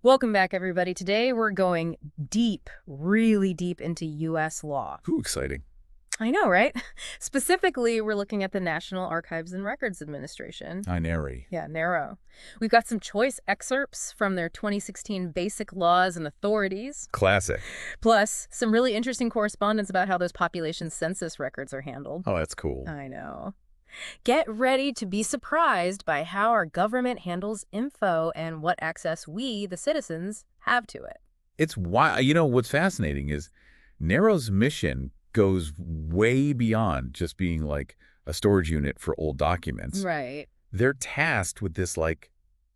Welcome back, everybody. Today we're going deep, really deep into U.S. law. Ooh, exciting. I know, right? Specifically, we're looking at the National Archives and Records Administration. Binary. Yeah, narrow. We've got some choice excerpts from their 2016 Basic Laws and Authorities, Classic. plus some really interesting correspondence about how those population census records are handled. Oh, that's cool. I know. Get ready to be surprised by how our government handles info and what access we, the citizens, have to it. It's why, what's fascinating is Narrow's mission goes way beyond just being like a storage unit for old documents. Right. They're tasked with this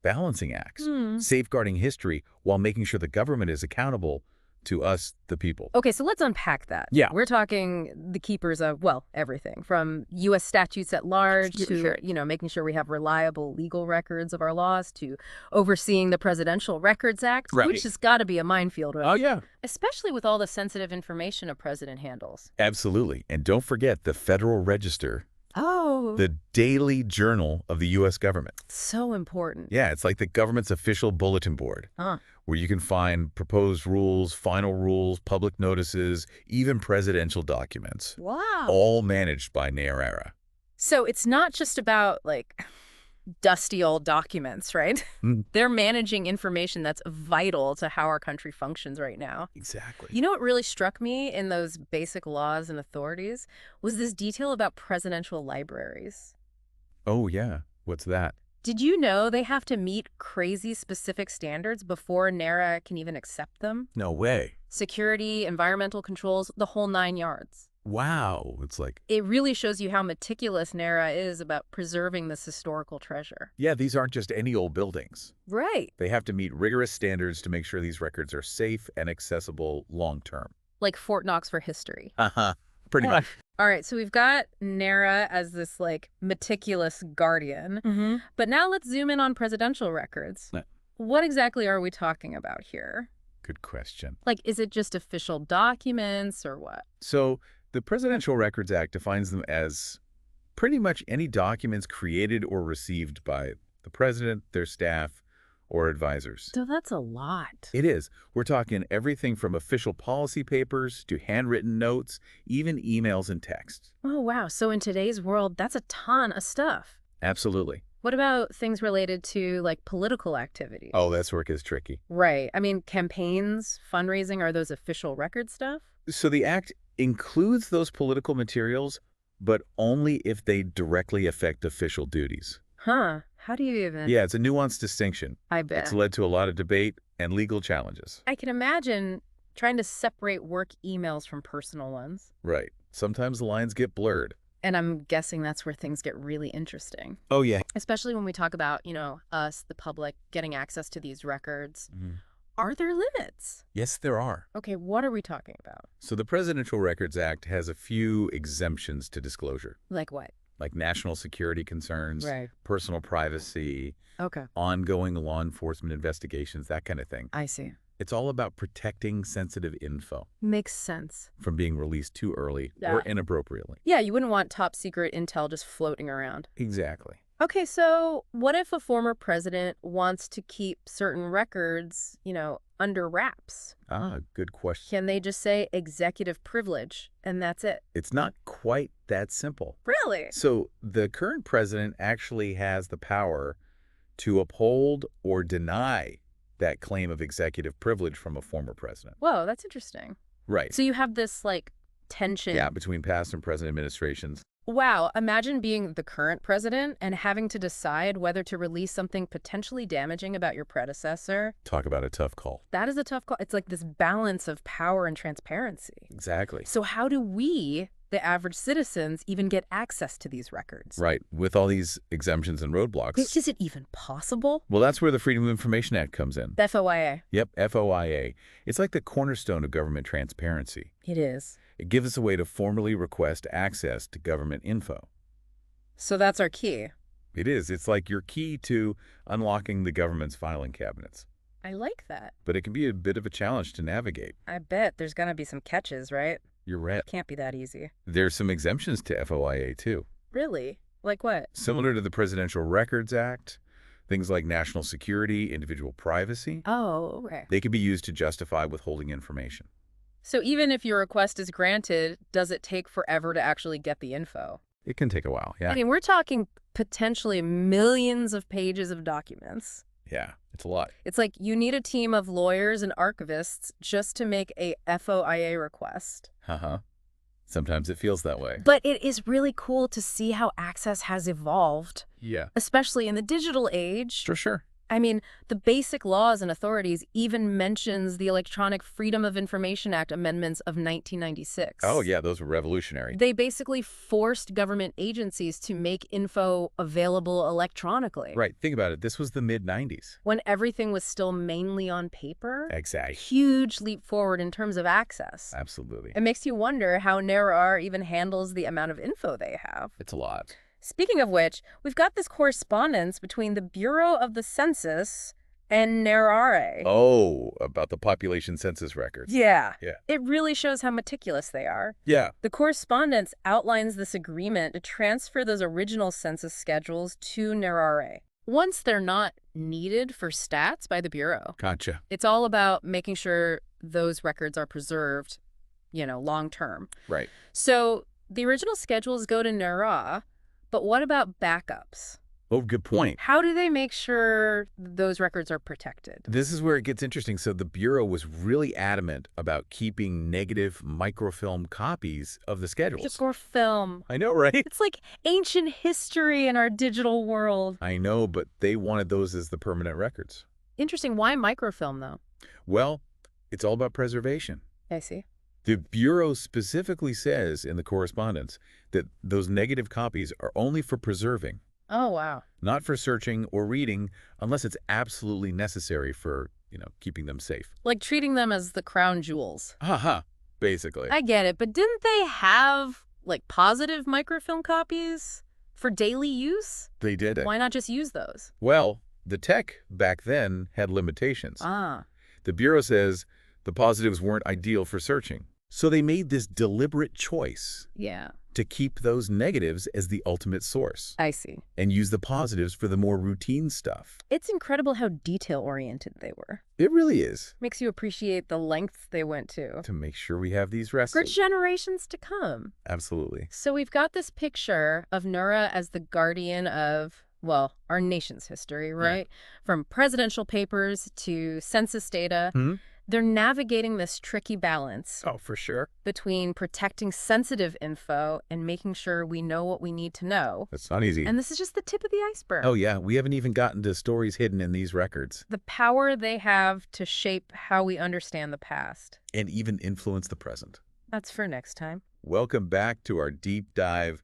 balancing act, Hmm. safeguarding history while making sure the government is accountable to us, the people. Okay, so let's unpack that. Yeah. We're talking the keepers of, well, everything from U.S. statutes at large to, making sure we have reliable legal records of our laws to overseeing the Presidential Records Act, Right. which has got to be a minefield, right? Oh, yeah. Especially with all the sensitive information a president handles. Absolutely. And don't forget the Federal Register, Oh. the daily journal of the U.S. government. So important. Yeah, it's like the government's official bulletin board, Huh. where you can find proposed rules, final rules, public notices, even presidential documents, Wow. all managed by NARA. So it's not just about, dusty old documents, right? Mm. They're managing information that's vital to how our country functions right now. Exactly. You know what really struck me in those basic laws and authorities was this detail about presidential libraries. Oh, yeah. What's that? Did you know they have to meet crazy specific standards before NARA can even accept them? No way. Security, environmental controls, the whole 9 yards. Wow. It's like, It really shows you how meticulous NARA is about preserving this historical treasure. yeah, these aren't just any old buildings. Right. They have to meet rigorous standards to make sure these records are safe and accessible long term. Like Fort Knox for history. Uh-huh. Pretty much. All right, so we've got NARA as this, meticulous guardian. But now let's zoom in on presidential records. No. What exactly are we talking about here? Good question. Is it just official documents or what? So the Presidential Records Act defines them as pretty much any documents created or received by the president, their staff, or advisors. So that's a lot. It is. We're talking everything from official policy papers to handwritten notes, even emails and texts. Oh, wow. So in today's world, that's a ton of stuff. Absolutely. What about things related to, political activities? Oh, that's where it gets tricky. Right. I mean, campaigns, fundraising, are those official record stuff? So the Act includes those political materials, but only if they directly affect official duties. Huh. How do you even? Yeah, it's a nuanced distinction. I bet. It's led to a lot of debate and legal challenges. I can imagine trying to separate work emails from personal ones. Right. Sometimes the lines get blurred. And I'm guessing that's where things get really interesting. Oh, yeah. Especially when we talk about, us, the public, getting access to these records. Mhm. Are there limits? Yes, there are. Okay, what are we talking about? So the Presidential Records Act has a few exemptions to disclosure, Like what? like national security concerns, Right. personal privacy, Okay. ongoing law enforcement investigations, that kind of thing. I see. It's all about protecting sensitive info Makes sense. from being released too early Yeah. or inappropriately. Yeah, you wouldn't want top secret intel just floating around. Exactly. Okay, so what if a former president wants to keep certain records, under wraps? Ah, good question. Can they just say executive privilege and that's it? It's not quite that simple. Really? So the current president actually has the power to uphold or deny that claim of executive privilege from a former president. Whoa, that's interesting. Right. So you have this, tension. Yeah, between past and present administrations. Wow, imagine being the current president and having to decide whether to release something potentially damaging about your predecessor. Talk about a tough call. That is a tough call. It's like this balance of power and transparency. Exactly. So how do we, the average citizens, even get access to these records? Right. With all these exemptions and roadblocks. Is it even possible? Well, that's where the Freedom of Information Act comes in. The FOIA. Yep, FOIA. It's like the cornerstone of government transparency. It is. It gives us a way to formally request access to government info. So that's our key. It is. It's like your key to unlocking the government's filing cabinets. I like that. But it can be a bit of a challenge to navigate. I bet there's going to be some catches, right? You're right. Can't be that easy. There's some exemptions to FOIA, too. Really? Like what? Similar to the Presidential Records Act, Things like national security, individual privacy, Oh, okay. they can be used to justify withholding information. So even if your request is granted, does it take forever to actually get the info? It can take a while, I yeah. mean, we're talking potentially millions of pages of documents. Yeah, it's a lot. It's like you need a team of lawyers and archivists just to make a FOIA request. Uh-huh. Sometimes it feels that way. But it is really cool to see how access has evolved, Yeah. especially in the digital age. Sure. I mean, the basic laws and authorities even mentions the Electronic Freedom of Information Act amendments of 1996. Oh, yeah, those were revolutionary. They basically forced government agencies to make info available electronically. Right, think about it. This was the mid-90s. When everything was still mainly on paper. Exactly. Huge leap forward in terms of access. Absolutely. It makes you wonder how NARAR even handles the amount of info they have. It's a lot. Speaking of which, we've got this correspondence between the Bureau of the Census and NARAR. Oh, about the population census records. Yeah. Yeah. It really shows how meticulous they are. Yeah. The correspondence outlines this agreement to transfer those original census schedules to NARAR. Once they're not needed for stats by the Bureau. Gotcha. It's all about making sure those records are preserved, long term. Right. So the original schedules go to NARAR, but what about backups? Oh, good point. How do they make sure those records are protected? This is where it gets interesting. So the Bureau was really adamant about keeping negative microfilm copies of the schedules. Or film. I know, right? It's like ancient history in our digital world. I know, but they wanted those as the permanent records. Interesting. Why microfilm, though? Well, it's all about preservation. I see. The Bureau specifically says in the correspondence that those negative copies are only for preserving, Oh, wow. not for searching or reading unless it's absolutely necessary for, keeping them safe. Like treating them as the crown jewels. Haha, basically. I get it, but didn't they have, positive microfilm copies for daily use? They did it. Why not just use those? Well, the tech back then had limitations. Ah. The Bureau says the positives weren't ideal for searching. So they made this deliberate choice Yeah. to keep those negatives as the ultimate source I see. and use the positives for the more routine stuff. It's incredible how detail-oriented they were. It really is. Makes you appreciate the lengths they went to. To make sure we have these For records. generations to come. Absolutely. So we've got this picture of Nura as the guardian of, our nation's history, right? From presidential papers to census data. Hmm? They're navigating this tricky balance Oh, for sure. between protecting sensitive info and making sure we know what we need to know. That's not easy. And this is just the tip of the iceberg. Oh, yeah. We haven't even gotten to stories hidden in these records The power they have to shape how we understand the past. and even influence the present. That's for next time. Welcome back to our deep dive,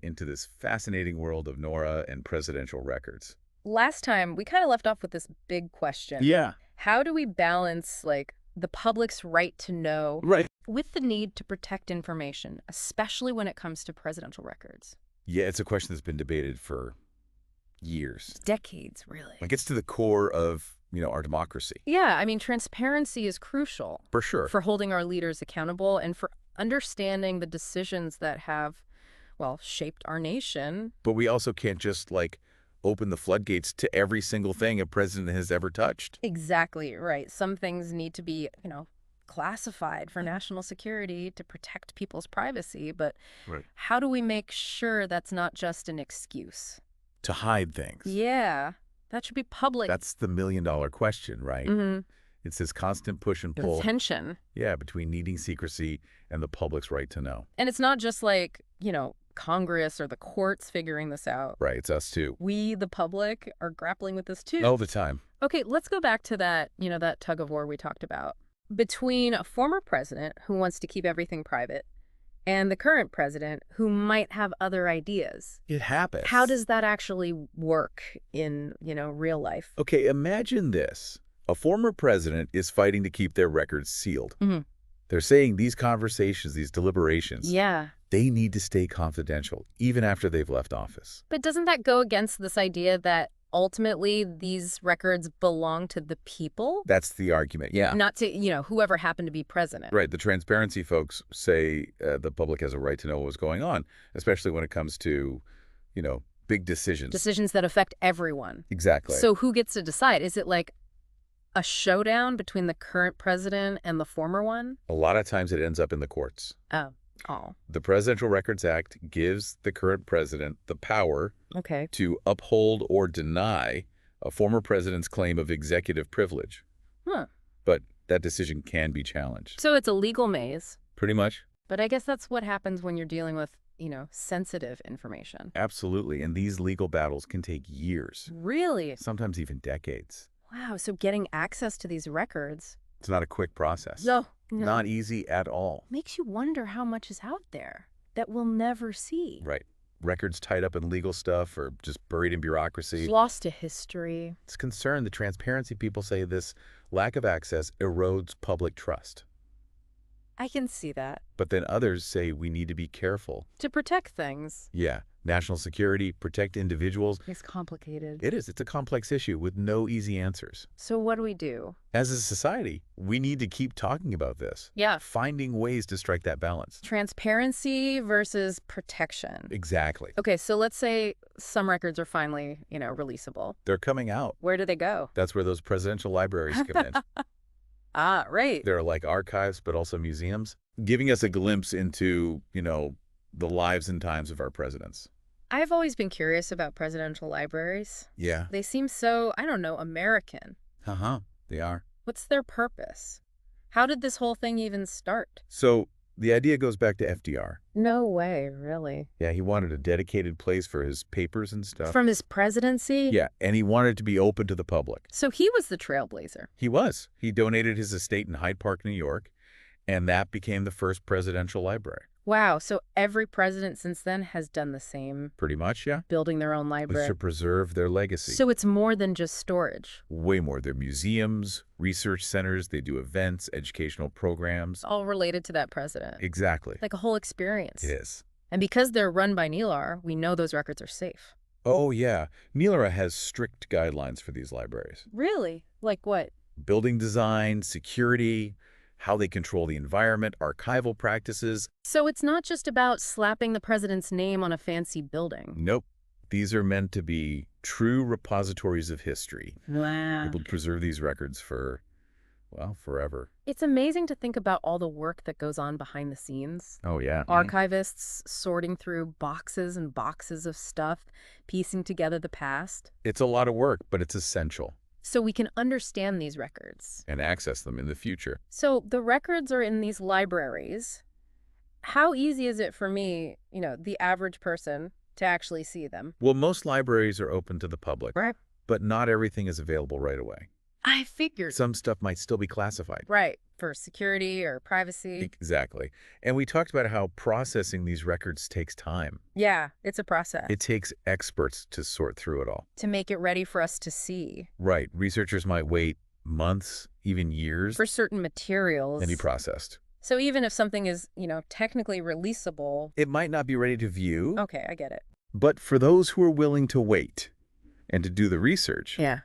into this fascinating world of NORA and presidential records. Last time, we kind of left off with this big question. Yeah. How do we balance, the public's right to know Right. with the need to protect information, especially when it comes to presidential records? Yeah, it's a question that's been debated for years. Decades, really. It gets to the core of, our democracy. Yeah, I mean, transparency is crucial For sure. for holding our leaders accountable and for understanding the decisions that have, shaped our nation. But we also can't just, open the floodgates to every single thing a president has ever touched. Exactly right. Some things need to be, classified for national security to protect people's privacy. But Right. how do we make sure that's not just an excuse? To hide things. Yeah, that should be public. That's the million-dollar question, right? Mm-hmm. It's this constant push and pull. Tension. Yeah, between needing secrecy and the public's right to know. And it's not just Congress or the courts figuring this out. Right, it's us too. We, the public, are grappling with this too. All the time. Okay, let's go back to that, that tug of war we talked about. Between a former president who wants to keep everything private and the current president who might have other ideas. It happens. How does that actually work in, real life? Okay, imagine this. A former president is fighting to keep their records sealed. Mhm. They're saying these conversations, these deliberations, Yeah. they need to stay confidential, even after they've left office. But doesn't that go against this idea that ultimately these records belong to the people? That's the argument, yeah. Not to, whoever happened to be president. Right, the transparency folks say the public has a right to know what's going on, especially when it comes to, big decisions. Decisions that affect everyone. Exactly. So who gets to decide? Is it like a showdown between the current president and the former one? A lot of times it ends up in the courts. Oh. Oh. The Presidential Records Act gives the current president the power Okay. to uphold or deny a former president's claim of executive privilege. Huh. But that decision can be challenged. So it's a legal maze. Pretty much. But I guess that's what happens when you're dealing with, sensitive information. Absolutely. And these legal battles can take years. Really? Sometimes even decades. Wow. So getting access to these records. It's not a quick process. No. Not easy at all. Makes you wonder how much is out there that we'll never see. Right. Records tied up in legal stuff or just buried in bureaucracy. Lost to history. It's concerned. The transparency people say this lack of access erodes public trust. I can see that. But then others say we need to be careful. To protect things. Yeah. National security, protect individuals. It's complicated. It is. It's a complex issue with no easy answers. So what do we do? As a society, we need to keep talking about this. Yeah. Finding ways to strike that balance. Transparency versus protection. Exactly. Okay, so let's say some records are finally, releasable. They're coming out. Where do they go? That's where those presidential libraries come in. Ah, right. They're like archives, but also museums, giving us a glimpse into, the lives and times of our presidents. I've always been curious about presidential libraries. Yeah. They seem so, American. They are. What's their purpose? How did this whole thing even start? So the idea goes back to FDR. No way, really. Yeah, he wanted a dedicated place for his papers and stuff. From his presidency? Yeah, and he wanted it to be open to the public. So he was the trailblazer. He was. He donated his estate in Hyde Park, New York, and that became the first presidential library. Wow, so every president since then has done the same. Pretty much, yeah. Building their own It's library. to preserve their legacy. So it's more than just storage. Way more. They're museums, research centers, they do events, educational programs. All related to that president. Exactly. Like a whole experience. It is. And because they're run by NELAR, we know those records are safe. Oh, yeah. NELAR has strict guidelines for these libraries. Really? Like what? Building design, security, how they control the environment, archival practices. So it's not just about slapping the president's name on a fancy building. Nope. These are meant to be true repositories of history. Wow. Able to preserve these records for, forever. It's amazing to think about all the work that goes on behind the scenes. Oh, yeah. Archivists sorting through boxes and boxes of stuff, piecing together the past. It's a lot of work, but it's essential. So we can understand these records. And access them in the future. So the records are in these libraries. How easy is it for me, the average person, to actually see them? Well, most libraries are open to the public. Right. But not everything is available right away. I figured. Some stuff might still be classified. Right. For security or privacy. Exactly. And we talked about how processing these records takes time. Yeah, it's a process. It takes experts to sort through it all. To make it ready for us to see. Right. Researchers might wait months, even years. For certain materials. And be processed. So even if something is, technically releasable. It might not be ready to view. Okay, I get it. But for those who are willing to wait and to do the research. Yeah.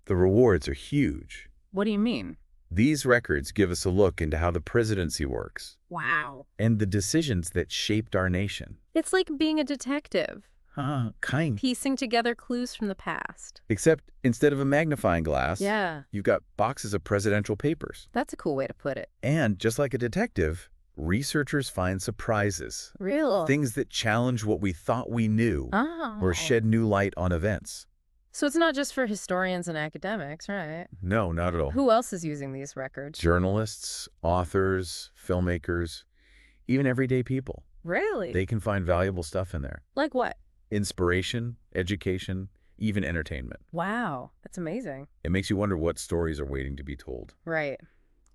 The rewards are huge. What do you mean? These records give us a look into how the presidency works. Wow. And the decisions that shaped our nation. It's like being a detective. Kind. Piecing together clues from the past. Except instead of a magnifying glass, yeah, you've got boxes of presidential papers. That's a cool way to put it. And just like a detective, researchers find surprises. Real. Things that challenge what we thought we knew. Or shed new light on events. So it's not just for historians and academics, right? No, not at all. Who else is using these records? Journalists, authors, filmmakers, even everyday people. Really? They can find valuable stuff in there. Like what? Inspiration, education, even entertainment. Wow, that's amazing. It makes you wonder what stories are waiting to be told. Right.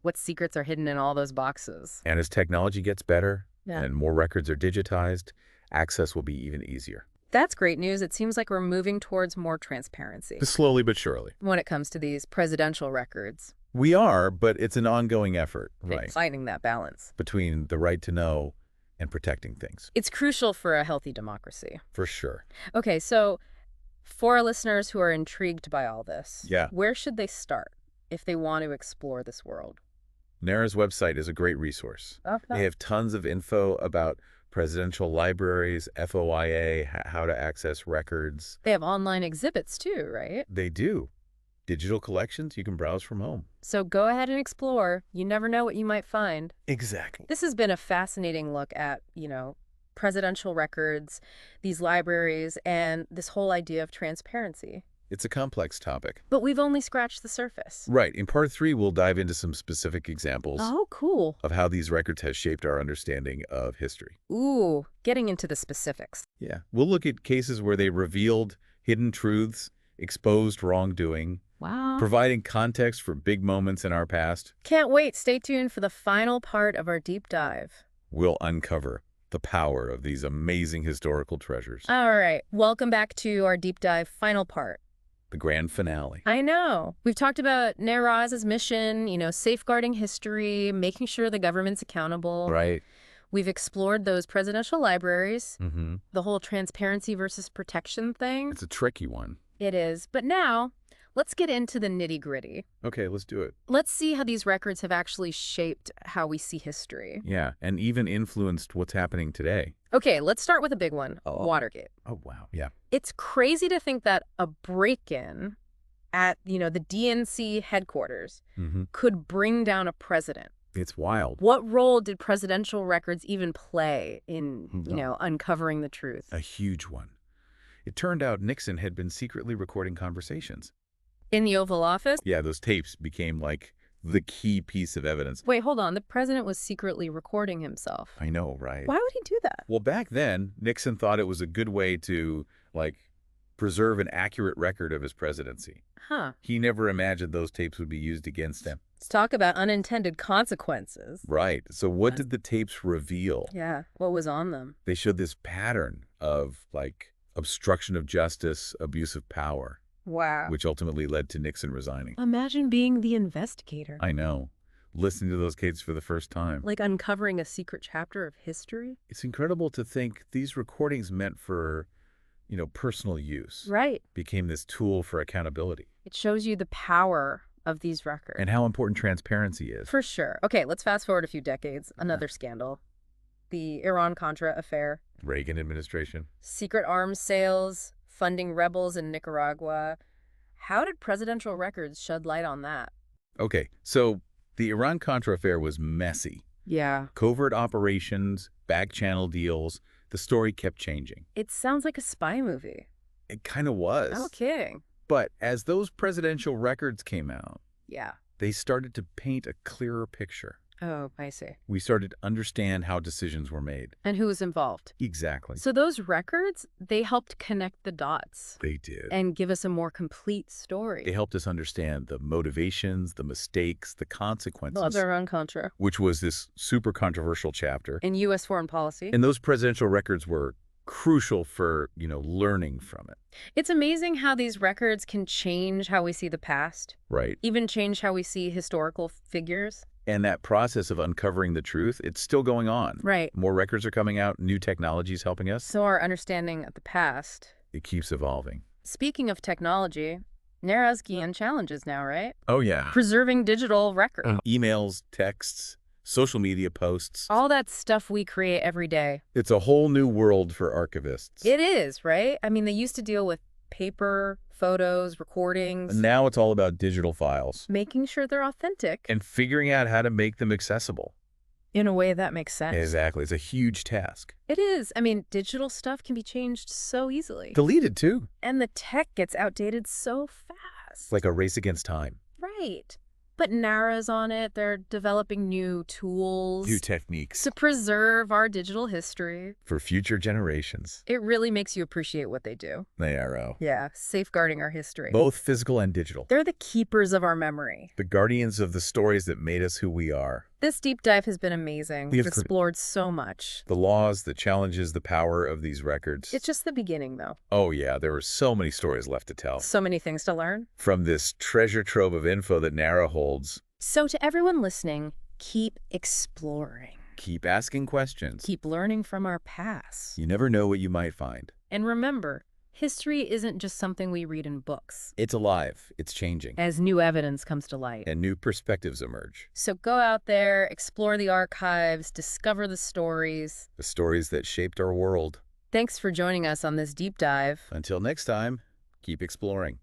What secrets are hidden in all those boxes? And as technology gets better yeah. and more records are digitized, access will be even easier. That's great news. It seems like we're moving towards more transparency. Slowly but surely. When it comes to these presidential records. We are, but it's an ongoing effort. Right. Finding that balance. Between the right to know and protecting things. It's crucial for a healthy democracy. For sure. Okay, so for our listeners who are intrigued by all this, where should they start if they want to explore this world? NARA's website is a great resource. Okay. They have tons of info about presidential libraries, FOIA, how to access records. They have online exhibits too, right? They do. Digital collections you can browse from home. So go ahead and explore. You never know what you might find. Exactly. This has been a fascinating look at, presidential records, these libraries, and this whole idea of transparency. It's a complex topic. But we've only scratched the surface. Right. In part 3, we'll dive into some specific examples Oh, cool. of how these records have shaped our understanding of history. Ooh, getting into the specifics. Yeah. We'll look at cases where they revealed hidden truths, exposed wrongdoing, Wow. providing context for big moments in our past. Can't wait. Stay tuned for the final part of our deep dive. We'll uncover the power of these amazing historical treasures. All right. Welcome back to our deep dive final part. The grand finale. I know. We've talked about Neraz's mission, safeguarding history, making sure the government's accountable. Right. We've explored those presidential libraries, Mm-hmm. the whole transparency versus protection thing. It's a tricky one. It is. But now, let's get into the nitty-gritty. Okay, let's do it. Let's see how these records have actually shaped how we see history. Yeah, and even influenced what's happening today. Okay, let's start with a big one, Oh. Watergate. Oh, wow. Yeah. It's crazy to think that a break-in at, the DNC headquarters Mm-hmm. could bring down a president. It's wild. What role did presidential records even play in, No. uncovering the truth? A huge one. It turned out Nixon had been secretly recording conversations. In the Oval Office? Yeah, those tapes became like the key piece of evidence. Wait, hold on. The president was secretly recording himself. I know, right? Why would he do that? Well, back then, Nixon thought it was a good way to, preserve an accurate record of his presidency. Huh. He never imagined those tapes would be used against him. Let's talk about unintended consequences. Right. So what did the tapes reveal? Yeah, what was on them? They showed this pattern of, obstruction of justice, abuse of power, Wow. which ultimately led to Nixon resigning. Imagine being the investigator. I know. Listening to those tapes for the first time. Like uncovering a secret chapter of history? It's incredible to think these recordings meant for, personal use. Right. Became this tool for accountability. It shows you the power of these records. And how important transparency is. For sure. Okay, let's fast forward a few decades. Another scandal. The Iran-Contra affair. Reagan administration. Secret arms sales, funding rebels in Nicaragua. How did presidential records shed light on that? Okay, so the Iran-Contra affair was messy. Yeah. Covert operations, back channel deals. The story kept changing. It sounds like a spy movie. It kind of was. No kidding. But as those presidential records came out, Yeah. they started to paint a clearer picture. Oh, I see. We started to understand how decisions were made. And who was involved? Exactly. So those records, they helped connect the dots They did. and give us a more complete story. They helped us understand the motivations, the mistakes, the consequences, Love Iran-Contra. which was this super controversial chapter. In U.S. foreign policy. And those presidential records were crucial for, learning from it. It's amazing how these records can change how we see the past, Right. even change how we see historical figures. And that process of uncovering the truth, it's still going on. Right. More records are coming out, new technologies helping us. So our understanding of the past. It keeps evolving. Speaking of technology, Neraz Guillen challenges now, right? Oh, yeah. Preserving digital records. Emails, texts, social media posts. All that stuff we create every day. It's a whole new world for archivists. It is, right? I mean, they used to deal with paper, photos, recordings, And now it's all about digital files making sure they're authentic and figuring out how to make them accessible. in a way that makes sense. Exactly. It's a huge task. It is. I mean, digital stuff can be changed so easily. Deleted, too. And the tech gets outdated so fast. It's like a race against time. Right. But NARA's on it. They're developing new tools New techniques to preserve our digital history. for future generations. It really makes you appreciate what they do. ARO. Yeah, safeguarding our history. Both physical and digital. They're the keepers of our memory. The guardians of the stories that made us who we are. This deep dive has been amazing. We've We've explored so much. The laws, the challenges, the power of these records. It's just the beginning, though. Oh, yeah, there were so many stories left to tell. So many things to learn. From this treasure trove of info that NARA holds, So to everyone listening, keep exploring. keep asking questions. Keep learning from our past. You never know what you might find. And remember, History isn't just something we read in books, It's alive, it's changing, as new evidence comes to light. and new perspectives emerge. So go out there, explore the archives, discover the stories. The stories that shaped our world. Thanks for joining us on this deep dive. Until next time, keep exploring.